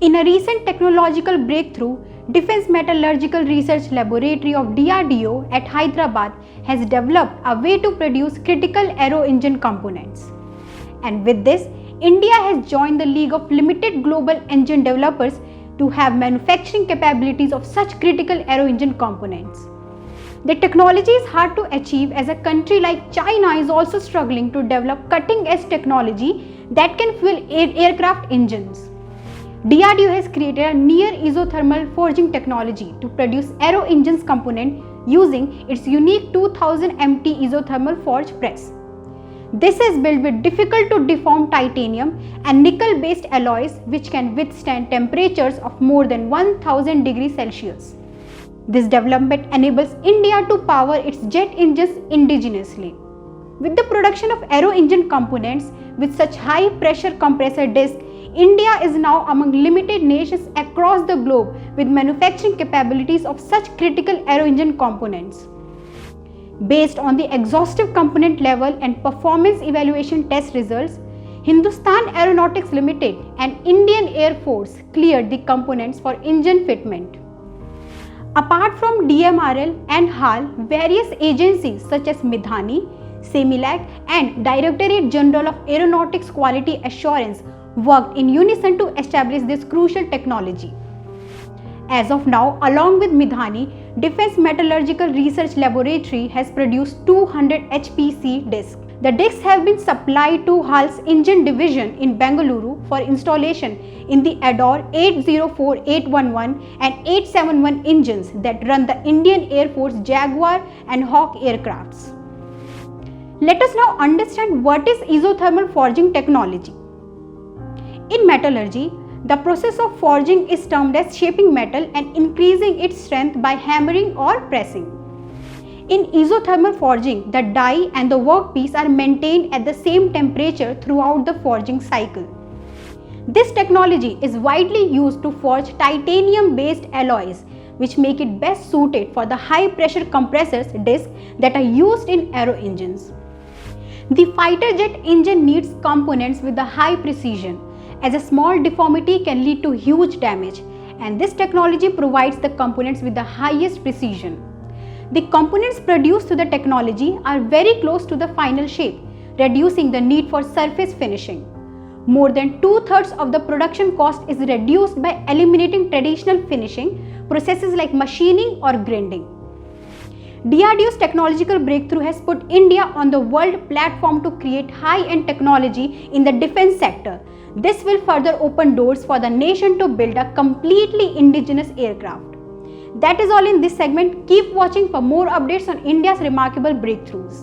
In a recent technological breakthrough, Defense Metallurgical Research Laboratory of DRDO at Hyderabad has developed a way to produce critical aero engine components. And with this, India has joined the league of limited global engine developers to have manufacturing capabilities of such critical aero engine components. The technology is hard to achieve as a country like China is also struggling to develop cutting-edge technology that can fuel aircraft engines. DRDO has created a near isothermal forging technology to produce aero engines component using its unique 2000 MT isothermal forge press. This is built with difficult to deform titanium and nickel based alloys which can withstand temperatures of more than 1000 degrees Celsius. This development enables India to power its jet engines indigenously. With the production of aero engine components with such high pressure compressor disc, India is now among limited nations across the globe with manufacturing capabilities of such critical aero engine components. Based on the exhaustive component level and performance evaluation test results, Hindustan Aeronautics Limited and Indian Air Force cleared the components for engine fitment. Apart from DMRL and HAL, various agencies such as Midhani, CEMILAC and Directorate General of Aeronautics Quality Assurance worked in unison to establish this crucial technology. As of now, along with Midhani, Defense Metallurgical Research Laboratory has produced 200 HPC discs. The discs have been supplied to HAL's engine division in Bengaluru for installation in the Adore 804, 811 and 871 engines that run the Indian Air Force Jaguar and Hawk aircrafts. Let us now understand what is isothermal forging technology. In metallurgy, the process of forging is termed as shaping metal and increasing its strength by hammering or pressing. In isothermal forging, the die and the workpiece are maintained at the same temperature throughout the forging cycle. This technology is widely used to forge titanium-based alloys, which make it best suited for the high-pressure compressors discs that are used in aero engines. The fighter jet engine needs components with a high precision, as a small deformity can lead to huge damage, and this technology provides the components with the highest precision. The components produced through the technology are very close to the final shape, reducing the need for surface finishing. More than 2/3 of the production cost is reduced by eliminating traditional finishing processes like machining or grinding. DRDO's technological breakthrough has put India on the world platform to create high-end technology in the defense sector. This will further open doors for the nation to build a completely indigenous aircraft. That is all in this segment. Keep watching for more updates on India's remarkable breakthroughs.